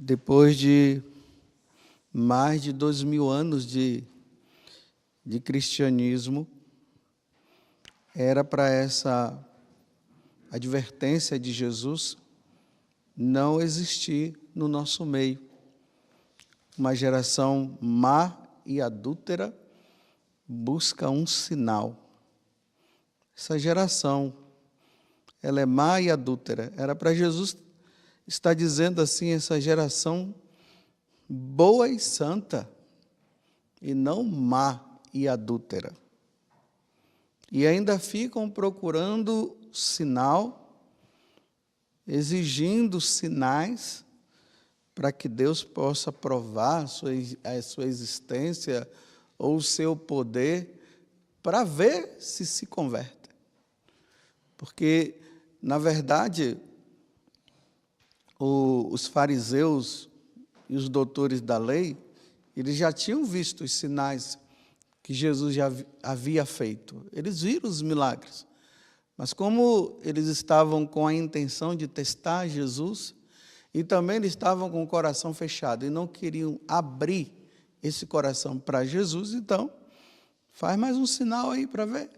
Depois de mais de 2000 anos de cristianismo, era para essa advertência de Jesus não existir no nosso meio. Uma geração má e adúltera busca um sinal. Essa geração, ela é má e adúltera. Era para Jesus estar dizendo assim, essa geração boa e santa, e não má e adúltera. E ainda ficam procurando sinal, exigindo sinais, para que Deus possa provar a sua existência ou o seu poder, para ver se convertem. Porque, na verdade, os fariseus e os doutores da lei, eles já tinham visto os sinais que Jesus já havia feito. Eles viram os milagres. Mas como eles estavam com a intenção de testar Jesus, e também eles estavam com o coração fechado e não queriam abrir esse coração para Jesus, então, faz mais um sinal aí para ver.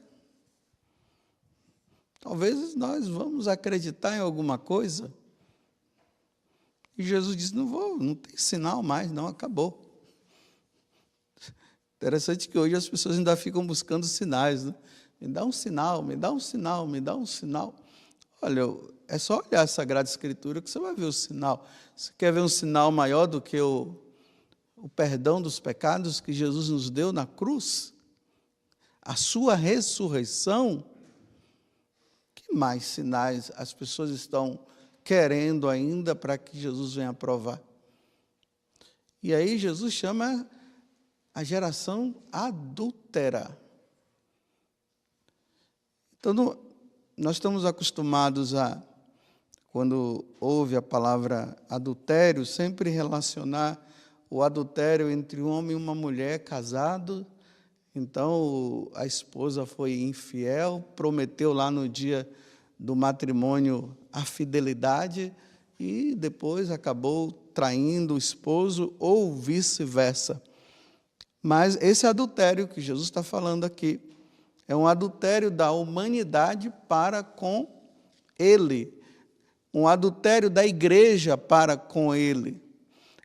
Talvez nós vamos acreditar em alguma coisa. E Jesus disse, não tem sinal mais, não, acabou. Interessante que hoje as pessoas ainda ficam buscando sinais, né? Me dá um sinal, me dá um sinal, me dá um sinal. Olha, é só olhar a Sagrada Escritura que você vai ver o sinal. Você quer ver um sinal maior do que o perdão dos pecados que Jesus nos deu na cruz? A sua ressurreição? Que mais sinais as pessoas estão querendo ainda para que Jesus venha provar? E aí Jesus chama a geração adúltera. Então, nós estamos acostumados a, quando ouve a palavra adultério, sempre relacionar o adultério entre um homem e uma mulher casado. Então, a esposa foi infiel, prometeu lá no dia do matrimônio a fidelidade e depois acabou traindo o esposo ou vice-versa. Mas esse adultério que Jesus está falando aqui é um adultério da humanidade para com Ele, um adultério da igreja para com Ele.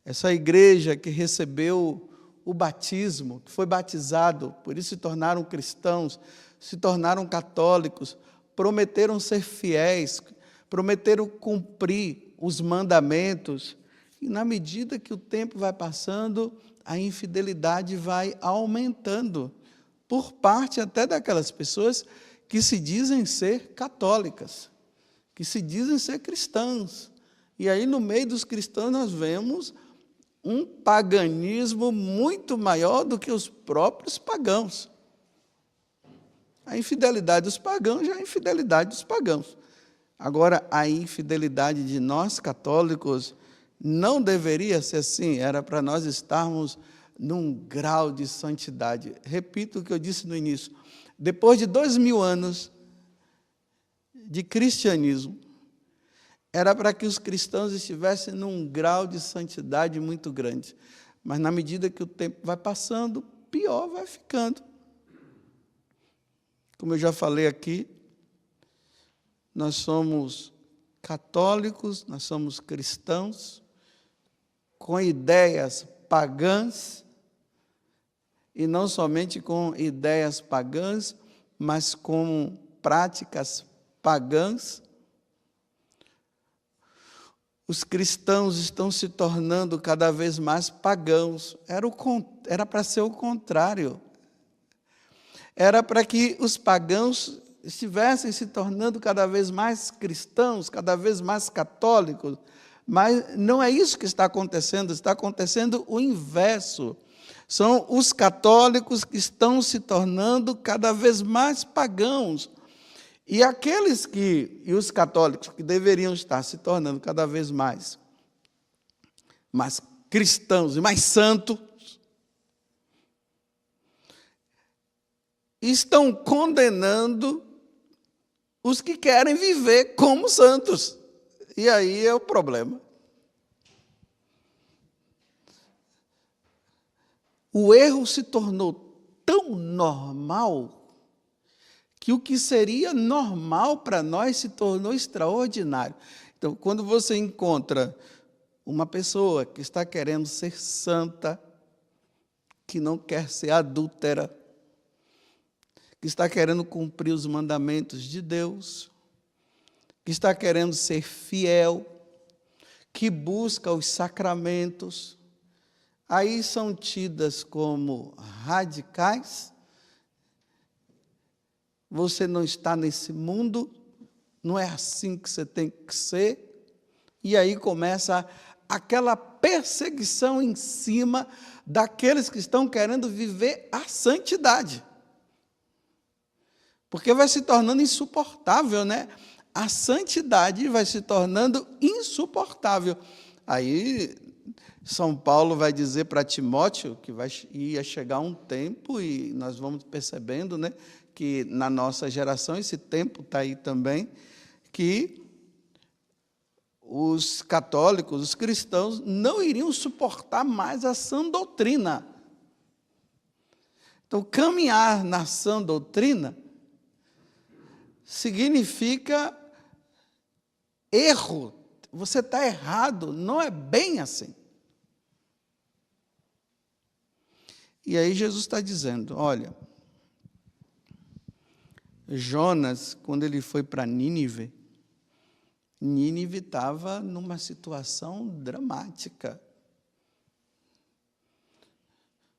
Essa igreja que recebeu o batismo, que foi batizado, por isso se tornaram cristãos, se tornaram católicos, prometeram ser fiéis, prometeram cumprir os mandamentos, e na medida que o tempo vai passando, a infidelidade vai aumentando, por parte até daquelas pessoas que se dizem ser católicas, que se dizem ser cristãs. E aí, no meio dos cristãos, nós vemos um paganismo muito maior do que os próprios pagãos. A infidelidade dos pagãos já é a infidelidade dos pagãos. Agora, a infidelidade de nós católicos não deveria ser assim, era para nós estarmos num grau de santidade. Repito o que eu disse no início. Depois de 2000 anos de cristianismo, era para que os cristãos estivessem num grau de santidade muito grande. Mas, na medida que o tempo vai passando, pior vai ficando. Como eu já falei aqui, nós somos católicos, nós somos cristãos, com ideias pagãs, e não somente com ideias pagãs, mas com práticas pagãs. Os cristãos estão se tornando cada vez mais pagãos. Era para ser o contrário. Era para que os pagãos estivessem se tornando cada vez mais cristãos, cada vez mais católicos. Mas não é isso que está acontecendo o inverso. São os católicos que estão se tornando cada vez mais pagãos. E os católicos que deveriam estar se tornando cada vez mais cristãos e mais santos, estão condenando os que querem viver como santos. E aí é o problema. O erro se tornou tão normal que o que seria normal para nós se tornou extraordinário. Então, quando você encontra uma pessoa que está querendo ser santa, que não quer ser adúltera, que está querendo cumprir os mandamentos de Deus, que está querendo ser fiel, que busca os sacramentos, aí são tidas como radicais. Você não está nesse mundo, não é assim que você tem que ser. E aí começa aquela perseguição em cima daqueles que estão querendo viver a santidade. Porque vai se tornando insuportável, né? A santidade vai se tornando insuportável. Aí São Paulo vai dizer para Timóteo que ia chegar um tempo, e nós vamos percebendo, né, que na nossa geração esse tempo está aí também, que os católicos, os cristãos, não iriam suportar mais a sã doutrina. Então, caminhar na sã doutrina significa erro. Você está errado, não é bem assim. E aí Jesus está dizendo, olha, Jonas, quando ele foi para Nínive, Nínive estava numa situação dramática.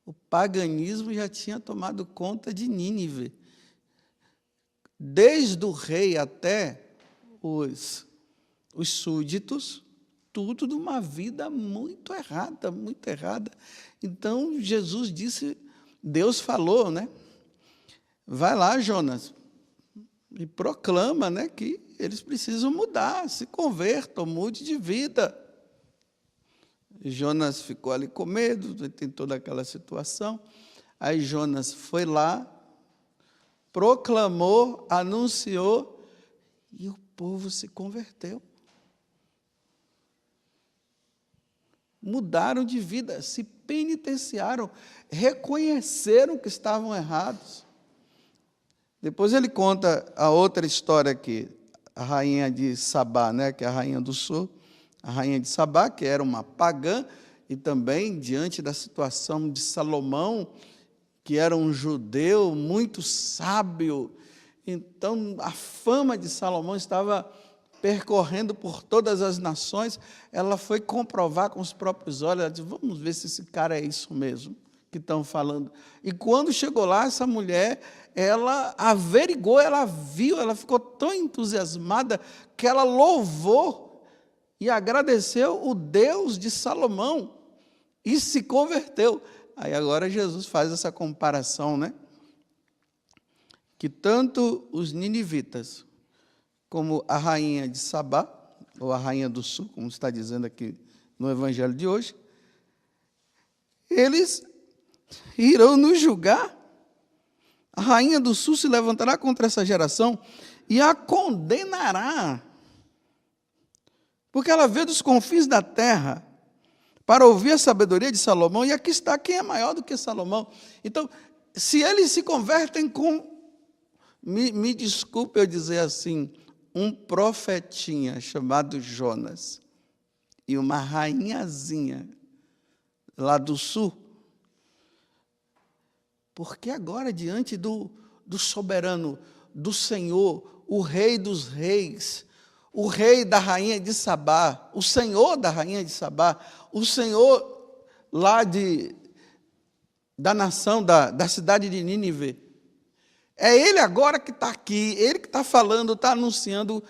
O paganismo já tinha tomado conta de Nínive. Desde o rei até os súditos, tudo de uma vida muito errada, muito errada. Então, Jesus disse, Deus falou, né? Vai lá, Jonas, e proclama, né, que eles precisam mudar, se convertam, mude de vida. Jonas ficou ali com medo, tem toda aquela situação. Aí Jonas foi lá, proclamou, anunciou, e o povo se converteu. Mudaram de vida, se penitenciaram, reconheceram que estavam errados. Depois ele conta a outra história aqui, a rainha de Sabá, né, que é a rainha do sul, a rainha de Sabá, que era uma pagã, e também diante da situação de Salomão, que era um judeu muito sábio. Então, a fama de Salomão estava percorrendo por todas as nações. Ela foi comprovar com os próprios olhos, ela disse, vamos ver se esse cara é isso mesmo que estão falando. E quando chegou lá, essa mulher, ela averigou, ela viu, ela ficou tão entusiasmada que ela louvou e agradeceu o Deus de Salomão e se converteu. Aí agora Jesus faz essa comparação, né? Que tanto os ninivitas como a rainha de Sabá, ou a rainha do sul, como está dizendo aqui no evangelho de hoje, eles irão nos julgar. A rainha do sul se levantará contra essa geração e a condenará, porque ela veio dos confins da terra para ouvir a sabedoria de Salomão, e aqui está quem é maior do que Salomão. Então, se eles se convertem com, me desculpe eu dizer assim, um profetinha chamado Jonas e uma rainhazinha lá do sul, porque agora, diante do soberano, do Senhor, o rei dos reis, o rei da rainha de Sabá, o senhor da rainha de Sabá, o senhor lá da nação, da cidade de Nínive, é ele agora que está aqui, ele que está falando, está anunciando.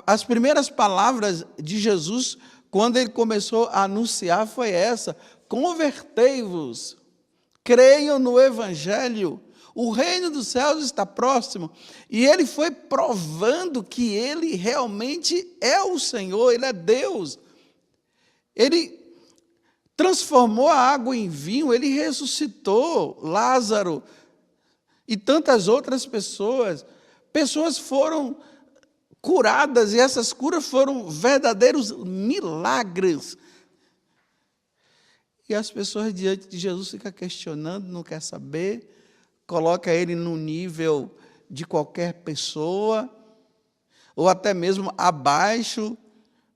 As primeiras palavras de Jesus, quando ele começou a anunciar, foi essa: convertei-vos, creiam no Evangelho, o reino dos céus está próximo. E ele foi provando que ele realmente é o Senhor, ele é Deus. Ele transformou a água em vinho, ele ressuscitou Lázaro e tantas outras pessoas. Pessoas foram curadas, e essas curas foram verdadeiros milagres. E as pessoas diante de Jesus ficam questionando, não quer saber, coloca ele no nível de qualquer pessoa, ou até mesmo abaixo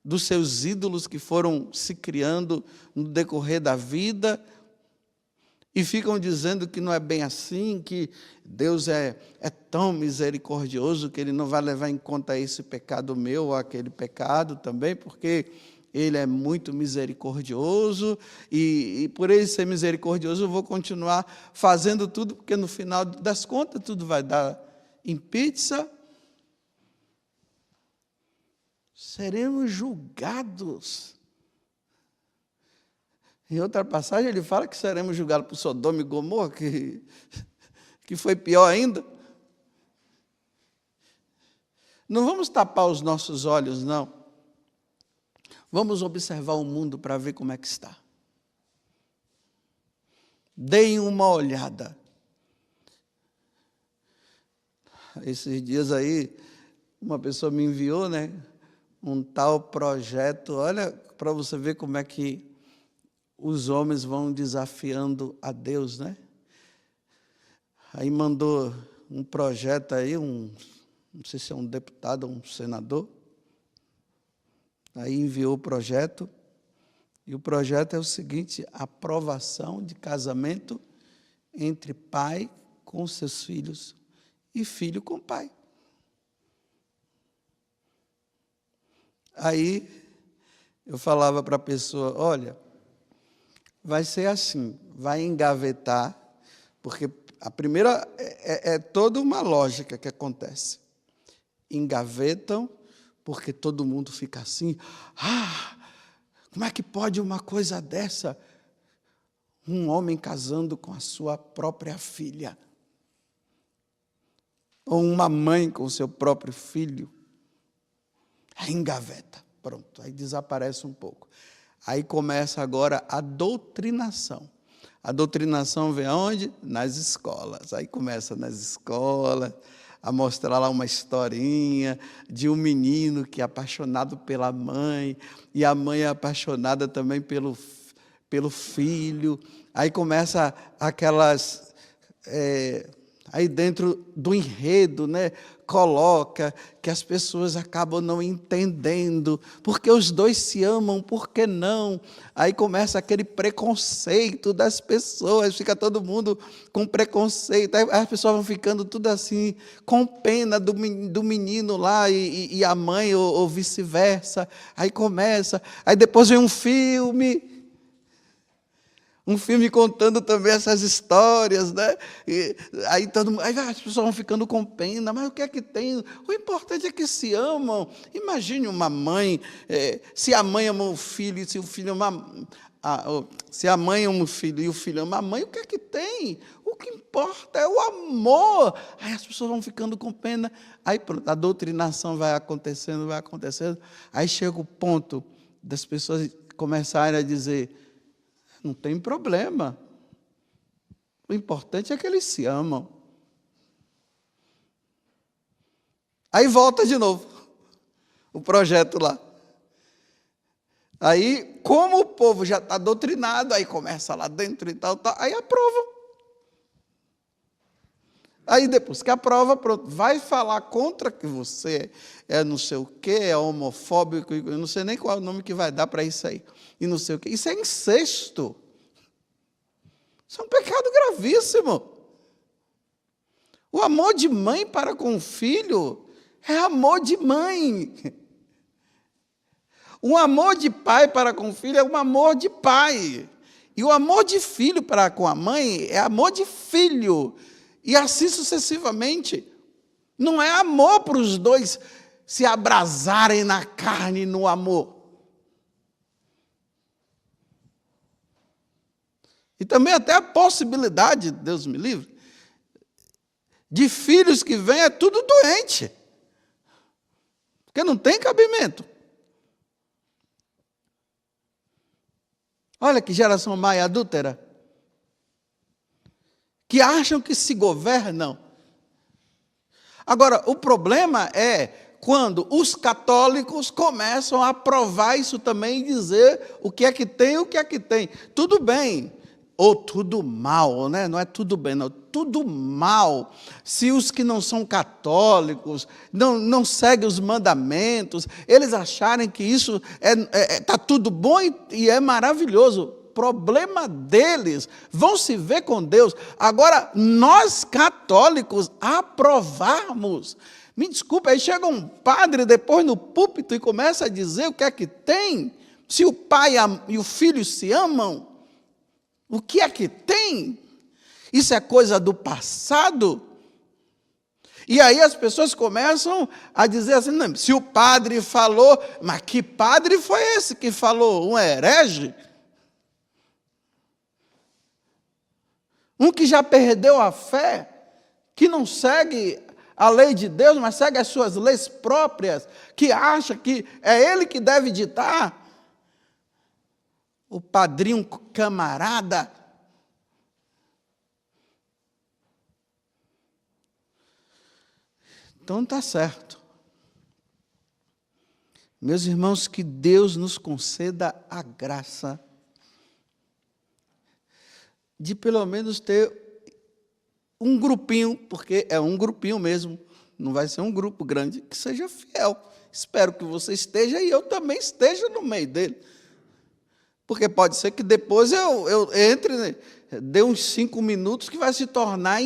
dos seus ídolos que foram se criando no decorrer da vida, e ficam dizendo que não é bem assim, que Deus é tão misericordioso que Ele não vai levar em conta esse pecado meu ou aquele pecado também, porque Ele é muito misericordioso, e por Ele ser misericordioso eu vou continuar fazendo tudo, porque no final das contas tudo vai dar em pizza. Seremos julgados. Em outra passagem ele fala que seremos julgados por Sodoma e Gomorra, que foi pior ainda. Não vamos tapar os nossos olhos, não. Vamos observar o mundo para ver como é que está. Deem uma olhada. Esses dias aí, uma pessoa me enviou, um tal projeto. Olha, para você ver como é que os homens vão desafiando a Deus, Aí mandou um projeto aí, não sei se é um deputado ou um senador. Aí enviou o projeto, e o projeto é o seguinte: aprovação de casamento entre pai com seus filhos e filho com pai. Aí eu falava para a pessoa: olha, vai ser assim, vai engavetar, porque a primeira é toda uma lógica que acontece. Engavetam, porque todo mundo fica assim: como é que pode uma coisa dessa? Um homem casando com a sua própria filha, ou uma mãe com o seu próprio filho. Aí engaveta, pronto, aí desaparece um pouco. Aí começa agora a doutrinação. A doutrinação vem aonde? Nas escolas. Aí começa nas escolas a mostrar lá uma historinha de um menino que é apaixonado pela mãe, e a mãe é apaixonada também pelo filho. Aí começa aquelas... aí dentro do enredo, coloca que as pessoas acabam não entendendo, porque os dois se amam, por que não? Aí começa aquele preconceito das pessoas, fica todo mundo com preconceito, aí as pessoas vão ficando tudo assim, com pena do menino lá e a mãe, ou vice-versa. Aí começa, aí depois vem um filme contando também essas histórias, E aí as pessoas vão ficando com pena, mas o que é que tem? O importante é que se amam. Imagine uma mãe, se a mãe ama o filho, e se o filho ama se a mãe ama o filho e o filho ama a mãe, o que é que tem? O que importa é o amor. Aí as pessoas vão ficando com pena, aí pronto, a doutrinação vai acontecendo, aí chega o ponto das pessoas começarem a dizer: não tem problema. O importante é que eles se amam. Aí volta de novo o projeto lá. Aí, como o povo já está doutrinado, aí começa lá dentro e tal, aí aprova. Aí depois que aprova, pronto, vai falar contra que você é não sei o quê, é homofóbico, eu não sei nem qual é o nome que vai dar para isso aí. E não sei o quê. Isso é incesto. Isso é um pecado gravíssimo. O amor de mãe para com o filho é amor de mãe. O amor de pai para com o filho é um amor de pai. E o amor de filho para com a mãe é amor de filho. E assim sucessivamente. Não é amor para os dois se abrasarem na carne e no amor. E também até a possibilidade, Deus me livre, de filhos que vêm, é tudo doente. Porque não tem cabimento. Olha que geração má e adúltera. Que acham que se governam. Agora, o problema é quando os católicos começam a provar isso também e dizer o que é que tem e o que é que tem. Tudo bem, ou tudo mal, né? Não é tudo bem, não. Tudo mal. Se os que não são católicos não seguem os mandamentos, eles acharem que isso está tudo bom e é maravilhoso. Problema deles, vão se ver com Deus. Agora, nós católicos aprovarmos. Me desculpe, aí chega um padre depois no púlpito e começa a dizer o que é que tem. Se o pai e o filho se amam, o que é que tem? Isso é coisa do passado? E aí as pessoas começam a dizer assim, não, se o padre falou, mas que padre foi esse que falou? Um herege? Um que já perdeu a fé, que não segue a lei de Deus, mas segue as suas leis próprias, que acha que é ele que deve ditar. O padrinho camarada. Então está certo. Meus irmãos, que Deus nos conceda a graça de pelo menos ter um grupinho, porque é um grupinho mesmo, não vai ser um grupo grande, que seja fiel. Espero que você esteja e eu também esteja no meio dele. Porque pode ser que depois eu entre, né, dê uns 5 minutos, que vai se tornar,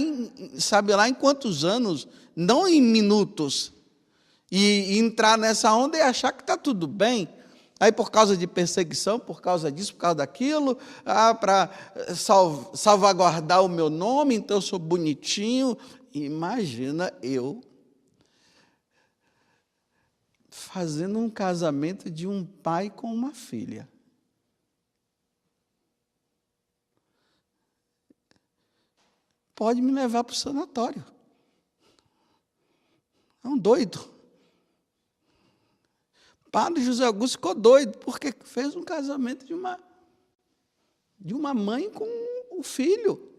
sabe lá em quantos anos, não em minutos, e entrar nessa onda e achar que está tudo bem. Aí, por causa de perseguição, por causa disso, por causa daquilo, para salvaguardar o meu nome, então eu sou bonitinho. Imagina eu fazendo um casamento de um pai com uma filha. Pode me levar para o sanatório. É um doido. Padre José Augusto ficou doido, porque fez um casamento de uma mãe com o filho.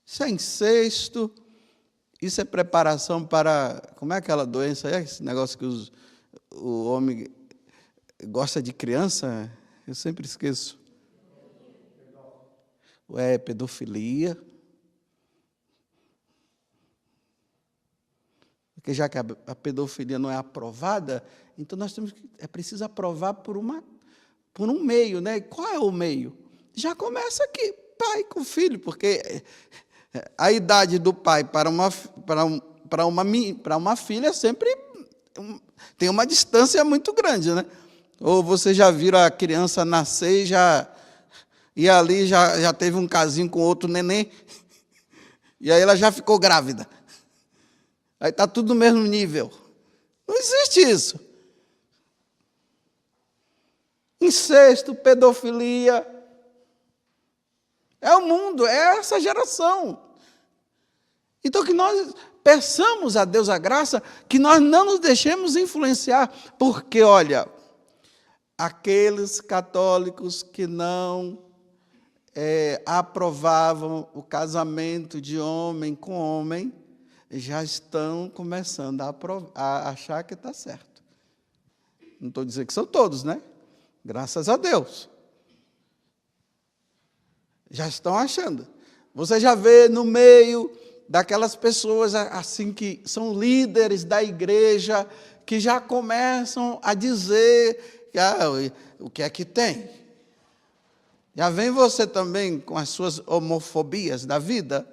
Isso é incesto, isso é preparação para... Como é aquela doença? É esse negócio que o homem gosta de criança? Eu sempre esqueço. É pedofilia. Porque já que a pedofilia não é aprovada, então é preciso aprovar por um meio, né? Qual é o meio? Já começa aqui, pai com filho, porque a idade do pai para uma filha sempre tem uma distância muito grande, né? Ou você já viram a criança nascer e ali já teve um casinho com outro neném, e aí ela já ficou grávida. Aí está tudo no mesmo nível. Não existe isso. Incesto, pedofilia. É o mundo, é essa geração. Então que nós peçamos a Deus a graça, que nós não nos deixemos influenciar, porque, olha, aqueles católicos que não aprovavam o casamento de homem com homem, já estão começando a achar que está certo. Não estou dizendo que são todos, né? Graças a Deus. Já estão achando. Você já vê no meio daquelas pessoas assim que são líderes da igreja, que já começam a dizer o que é que tem. Já vem você também com as suas homofobias da vida.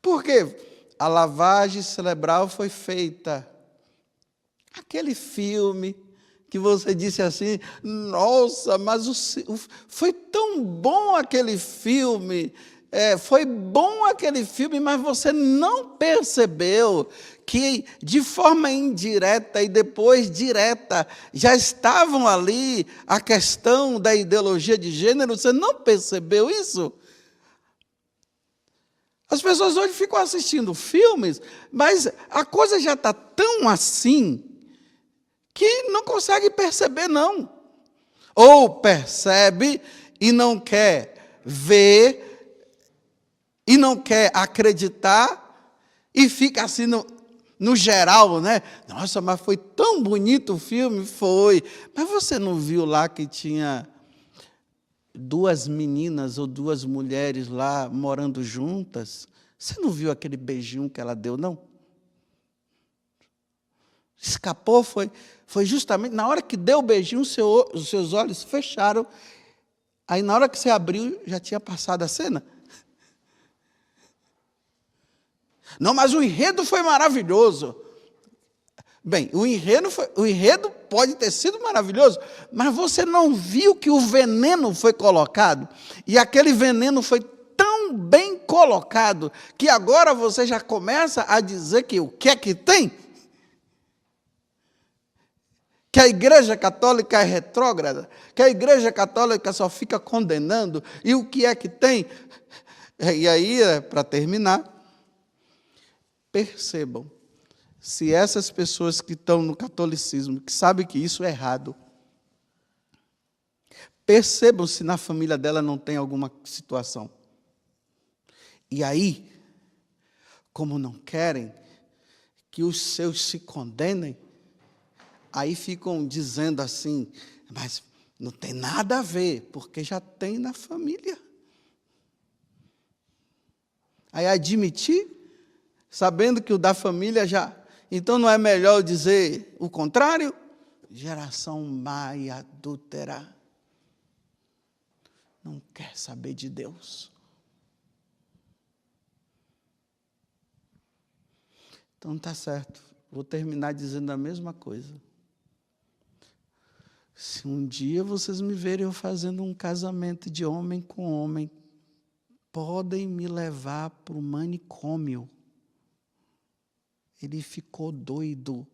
Porque a lavagem cerebral foi feita. Aquele filme que você disse assim, nossa, mas foi tão bom aquele filme, foi bom aquele filme, mas você não percebeu que de forma indireta e depois direta já estavam ali a questão da ideologia de gênero, você não percebeu isso? As pessoas hoje ficam assistindo filmes, mas a coisa já está tão assim que não consegue perceber, não. Ou percebe e não quer vê e não quer acreditar e fica assim no geral, né? Nossa, mas foi tão bonito o filme, foi. Mas você não viu lá que tinha 2 meninas ou 2 mulheres lá morando juntas? Você não viu aquele beijinho que ela deu, não? Escapou, foi justamente na hora que deu o beijinho, os seus olhos fecharam. Aí, na hora que você abriu, já tinha passado a cena. Não, mas o enredo foi maravilhoso. Bem, o enredo pode ter sido maravilhoso, mas você não viu que o veneno foi colocado? E aquele veneno foi tão bem colocado, que agora você já começa a dizer que o que é que tem? Que a Igreja Católica é retrógrada, que a Igreja Católica só fica condenando, e o que é que tem? E aí, para terminar, percebam, se essas pessoas que estão no catolicismo, que sabem que isso é errado, percebam se na família dela não tem alguma situação. E aí, como não querem que os seus se condenem, aí ficam dizendo assim, mas não tem nada a ver, porque já tem na família. Aí admitir, sabendo que o da família já... Então não é melhor dizer o contrário? Geração má e adúltera. Não quer saber de Deus. Então está certo. Vou terminar dizendo a mesma coisa. Se um dia vocês me verem eu fazendo um casamento de homem com homem, podem me levar para o manicômio. Ele ficou doido.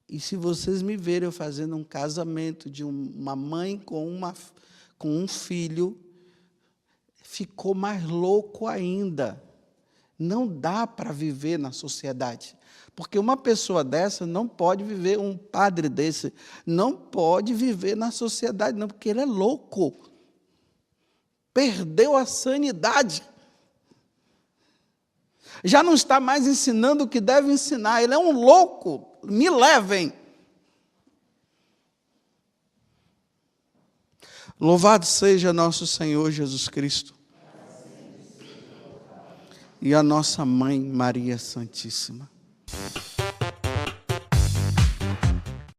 E se vocês me verem eu fazendo um casamento de uma mãe com um filho, ficou mais louco ainda. Não dá para viver na sociedade. Porque uma pessoa dessa não pode viver, um padre desse, não pode viver na sociedade, não, porque ele é louco. Perdeu a sanidade. Já não está mais ensinando o que deve ensinar. Ele é um louco. Me levem. Louvado seja nosso Senhor Jesus Cristo. E a nossa Mãe Maria Santíssima.